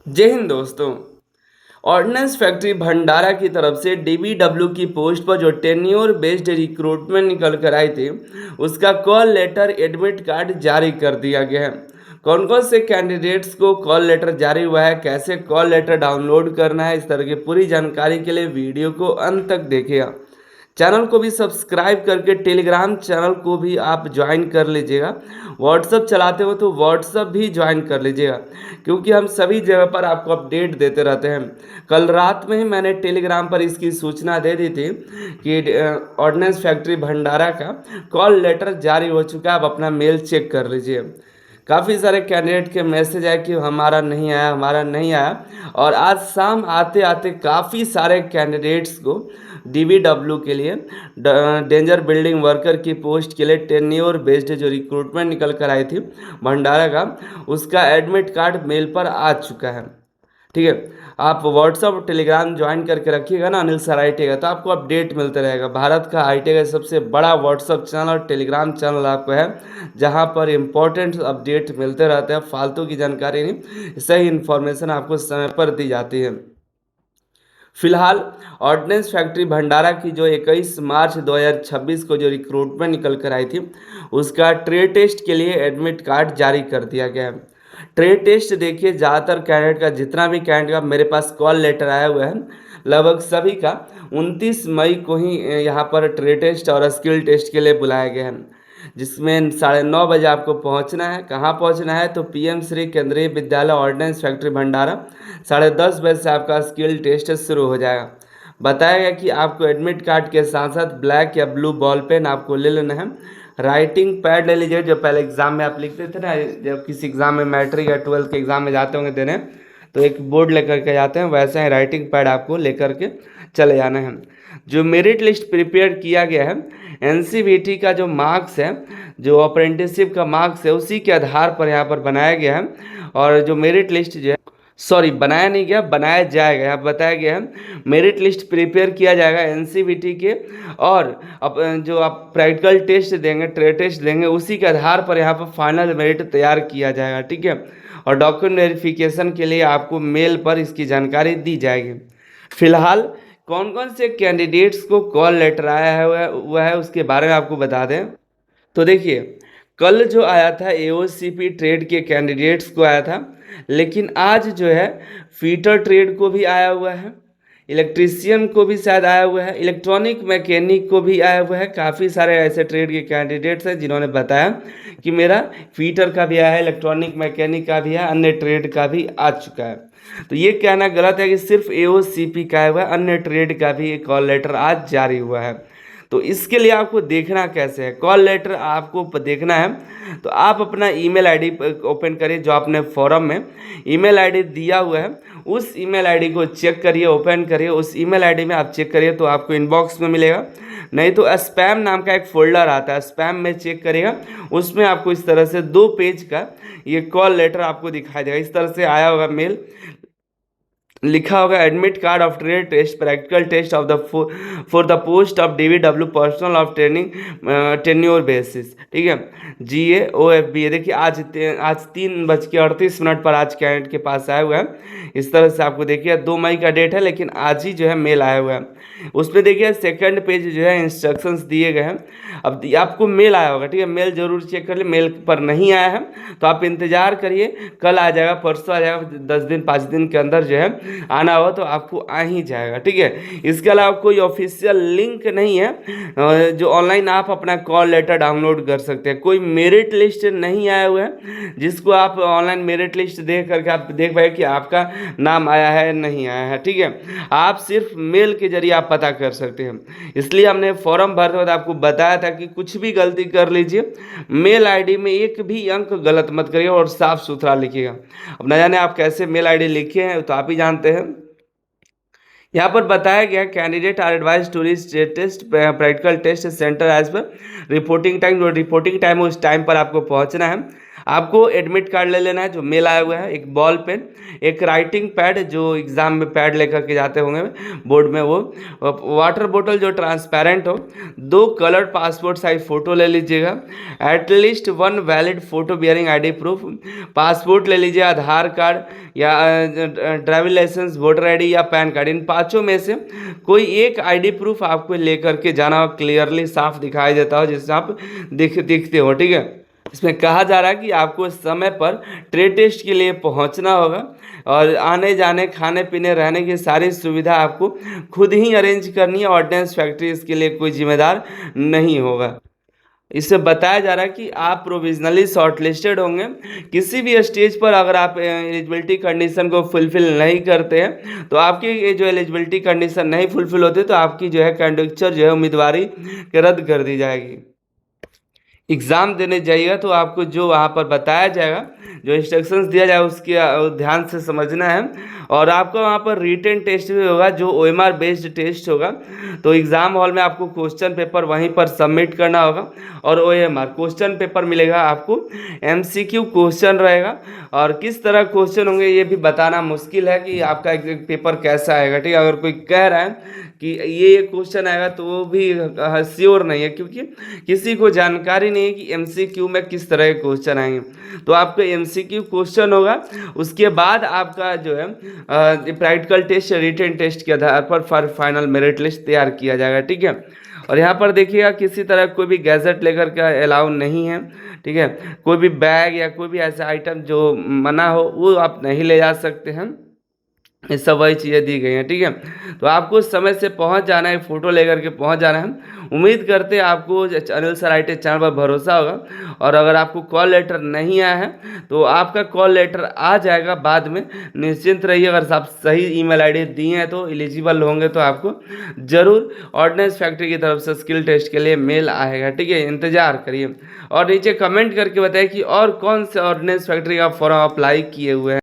जय हिंद दोस्तों। Ordnance factory भंडारा की तरफ से डीबीडब्ल्यू की पोस्ट पर जो टेन्योर बेस्ड रिक्रूटमेंट निकल कर आई थी, उसका कॉल लेटर एडमिट कार्ड जारी कर दिया गया है। कौन कौन से कैंडिडेट्स को कॉल लेटर जारी हुआ है, कैसे कॉल लेटर डाउनलोड करना है, इस तरह की पूरी जानकारी के लिए वीडियो को अंत तक देखिएगा। चैनल को भी सब्सक्राइब करके टेलीग्राम चैनल को भी आप ज्वाइन कर लीजिएगा। व्हाट्सअप चलाते हो तो व्हाट्सअप भी ज्वाइन कर लीजिएगा, क्योंकि हम सभी जगह पर आपको अपडेट देते रहते हैं। कल रात में ही मैंने टेलीग्राम पर इसकी सूचना दे दी थी कि ऑर्डिनेंस फैक्ट्री भंडारा का कॉल लेटर जारी हो चुका है। आप अपना मेल चेक कर लीजिए। काफ़ी सारे कैंडिडेट के मैसेज आए कि हमारा नहीं आया, हमारा नहीं आया। और आज शाम आते आते काफ़ी सारे कैंडिडेट्स को डीबीडब्ल्यू के लिए डेंजर बिल्डिंग वर्कर की पोस्ट के लिए टेन्योर बेस्ड जो रिक्रूटमेंट निकल कर आई थी भंडारा का, उसका एडमिट कार्ड मेल पर आ चुका है। ठीक है, आप व्हाट्सअप और टेलीग्राम ज्वाइन करके रखिएगा ना अनिल सर आई टी का, तो आपको अपडेट मिलता रहेगा। भारत का आई टी का सबसे बड़ा व्हाट्सअप चैनल और टेलीग्राम चैनल आपको है, जहां पर इंपॉर्टेंट अपडेट मिलते रहते हैं। फालतू की जानकारी नहीं, सही इन्फॉर्मेशन आपको समय पर दी जाती है। फिलहाल ऑर्डिनेंस फैक्ट्री भंडारा की जो 21 मार्च 2026 को जो रिक्रूटमेंट निकल कर आई थी, उसका ट्रेड टेस्ट के लिए एडमिट कार्ड जारी कर दिया गया है। ट्रेड टेस्ट देखिए, ज़्यादातर कैंडिडेट का, जितना भी कैंडिडेट का मेरे पास कॉल लेटर आया हुआ है, लगभग सभी का 29 मई को ही यहाँ पर ट्रेड टेस्ट और स्किल टेस्ट के लिए बुलाया गया है, जिसमें 9:30 बजे आपको पहुँचना है। कहाँ पहुँचना है? तो पीएम श्री केंद्रीय विद्यालय ऑर्डिनेंस फैक्ट्री भंडारा। 10:30 बजे से आपका स्किल टेस्ट शुरू हो जाएगा। बताया गया कि आपको एडमिट कार्ड के साथ साथ ब्लैक या ब्लू बॉल पेन आपको ले लेना है। राइटिंग पैड ले लीजिए, जो पहले एग्जाम में आप लिखते थे ना, जब किसी एग्जाम में मैट्रिक या 12th के एग्जाम में जाते होंगे देने, तो एक बोर्ड लेकर के जाते हैं, वैसे ही राइटिंग पैड आपको लेकर के चले जाना है। जो मेरिट लिस्ट प्रिपेयर किया गया है, एनसीवीटी का जो मार्क्स है, जो अप्रेंटिसशिप का मार्क्स है, उसी के आधार पर यहाँ पर बनाया गया है। और जो मेरिट लिस्ट जो है, सॉरी बनाया नहीं गया, बनाया जाएगा, यहाँ बताया गया है मेरिट लिस्ट प्रिपेयर किया जाएगा एनसीवीटी के। और अब जो आप प्रैक्टिकल टेस्ट देंगे, ट्रेड टेस्ट देंगे, उसी के आधार पर यहाँ पर फाइनल मेरिट तैयार किया जाएगा। ठीक है, और डॉक्यूमेंट वेरिफिकेशन के लिए आपको मेल पर इसकी जानकारी दी जाएगी। फिलहाल कौन कौन से कैंडिडेट्स को कॉल लेटर आया है वह है उसके बारे में आपको बता दें। तो देखिए, कल जो आया था एओसीपी ट्रेड के कैंडिडेट्स को आया था, लेकिन आज जो है फीटर ट्रेड को भी आया हुआ है, इलेक्ट्रीशियन को भी शायद आया हुआ है, इलेक्ट्रॉनिक मैकेनिक को भी आया हुआ है। काफ़ी सारे ऐसे ट्रेड के कैंडिडेट्स हैं जिन्होंने बताया कि मेरा फीटर का भी आया है, इलेक्ट्रॉनिक मैकेनिक का भी है, अन्य ट्रेड का भी आ चुका है। तो ये कहना गलत है कि सिर्फ एओसीपी का आया हुआ है, अन्य ट्रेड का भी एक कॉल लेटर आज जारी हुआ है। तो इसके लिए आपको देखना कैसे है, कॉल लेटर आपको देखना है तो आप अपना ईमेल आईडी ओपन करिए, जो आपने फॉरम में ईमेल आईडी दिया हुआ है, उस ईमेल आईडी को चेक करिए, ओपन करिए। उस ईमेल आईडी में आप चेक करिए तो आपको इनबॉक्स में मिलेगा, नहीं तो स्पैम नाम का एक फोल्डर आता है, स्पैम में चेक करिएगा, उसमें आपको इस तरह से 2 पेज का ये कॉल लेटर आपको दिखाई देगा। इस तरह से आया होगा मेल, लिखा होगा admit card of trade test practical test of the for the post of DBW personal of training tenure basis. ठीक है, GAOFB। देखिए आज 3:38 पर आज कैंडिडेट के पास आया हुआ है। इस तरह से आपको देखिए 2 मई का डेट है, लेकिन आज ही जो है मेल आया हुआ है। उसमें देखिए सेकंड पेज जो है इंस्ट्रक्शंस दिए गए हैं। अब आपको मेल आया होगा, ठीक है, मेल जरूर चेक कर ले। मेल पर नहीं आया है तो आप इंतजार करिए, कल आ जाएगा, परसों आ जाएगा, 10 दिन 5 दिन के अंदर जो है आना हो तो आपको आ ही जाएगा। ठीक है, इसके अलावा कोई ऑफिशियल लिंक नहीं है जो ऑनलाइन आप अपना कॉल लेटर डाउनलोड कर सकते हैं। कोई मेरिट लिस्ट नहीं आया हुआ है जिसको आप ऑनलाइन मेरिट लिस्ट देख करके आप देख पाए कि आपका नाम आया है नहीं आया है। ठीक है, आप सिर्फ मेल के जरिए आप पता कर सकते हैं। इसलिए हमने फॉर्म भरते वक्त आपको बताया था कि कुछ भी गलती कर लीजिए, मेल आईडी में एक भी अंक गलत मत करिए और साफ सुथरा लिखिएगा। अब न जाने आप कैसे मेल आईडी लिखे हैं तो आप ही जानते हैं। यहाँ पर बताया गया candidate are advise to reach test practical test centre as पर रिपोर्टिंग टाइम। जो रिपोर्टिंग टाइम है उस टाइम पर आपको पहुँचना है। आपको एडमिट कार्ड ले लेना है जो मेल आया हुआ है, एक बॉल पेन, एक राइटिंग पैड जो एग्ज़ाम में पैड लेकर के जाते होंगे बोर्ड में वो, वाटर बोतल जो ट्रांसपेरेंट हो, 2 कलर पासपोर्ट साइज फ़ोटो ले लीजिएगा, at least 1 valid photo bearing ID proof, passport ले लीजिए, आधार कार्ड या ड्राइविंग लाइसेंस, वोटर आईडी या पैन कार्ड, इन पाँचों में से कोई एक आईडी प्रूफ आपको लेकर के जाना हो, क्लियरली साफ दिखाई देता हो, जिससे आप दिखते हो, ठीक है। इसमें कहा जा रहा है कि आपको समय पर ट्रेड टेस्ट के लिए पहुंचना होगा और आने जाने, खाने पीने, रहने की सारी सुविधा आपको खुद ही अरेंज करनी है। ऑर्डिनेंस फैक्ट्री इसके लिए कोई जिम्मेदार नहीं होगा। इससे बताया जा रहा है कि आप प्रोविजनली शॉर्टलिस्टेड होंगे। किसी भी स्टेज पर अगर आप एलिजिबिलिटी कंडीशन को फुलफिल नहीं करते हैं तो आपकी ये जो एलिजिबिलिटी कंडीशन नहीं फुलफिल होती तो आपकी जो है कैंडिडेचर जो है उम्मीदवारी रद्द कर दी जाएगी। एग्ज़ाम देने जाइएगा तो आपको जो वहाँ पर बताया जाएगा, जो इंस्ट्रक्शंस दिया जाएगा उसके ध्यान से समझना है। और आपका वहाँ पर रिटन टेस्ट भी होगा जो OMR बेस्ड टेस्ट होगा। तो एग्ज़ाम हॉल में आपको क्वेश्चन पेपर वहीं पर सबमिट करना होगा और OMR क्वेश्चन पेपर मिलेगा आपको, MCQ क्वेश्चन रहेगा। और किस तरह क्वेश्चन होंगे ये भी बताना मुश्किल है कि आपका एक पेपर कैसा आएगा, ठीक है। अगर कोई कह रहा है कि ये क्वेश्चन आएगा तो वो भी श्योर नहीं है, क्योंकि किसी को जानकारी नहीं है कि MCQ में किस तरह के क्वेश्चन आएंगे। तो आपका MCQ क्वेश्चन होगा, उसके बाद आपका जो है प्रैक्टिकल टेस्ट, रिटन टेस्ट के आधार पर फाइनल मेरिट लिस्ट तैयार किया जाएगा, ठीक है। और यहाँ पर देखिएगा किसी तरह कोई भी गैजेट लेकर के अलाउ नहीं है, ठीक है। कोई भी बैग या कोई भी ऐसा आइटम जो मना हो वो आप नहीं ले जा सकते हैं। ये सब वही चीज़ें दी गई हैं, ठीक है। तो आपको समय से पहुंच जाना है, फ़ोटो लेकर के पहुंच जाना है। उम्मीद करते हैं आपको अनिल सर IT चैनल पर भरोसा होगा। और अगर आपको कॉल लेटर नहीं आया है तो आपका कॉल लेटर आ जाएगा बाद में, निश्चिंत रहिए। अगर आप सही email ID दिए हैं तो एलिजिबल होंगे तो आपको ज़रूर ऑर्डिनेंस फैक्ट्री की तरफ से स्किल टेस्ट के लिए मेल आएगा, ठीक है। इंतज़ार करिए और नीचे कमेंट करके बताइए कि और कौन से ऑर्डिनेंस फैक्ट्री का फॉर्म अप्लाई किए हुए हैं।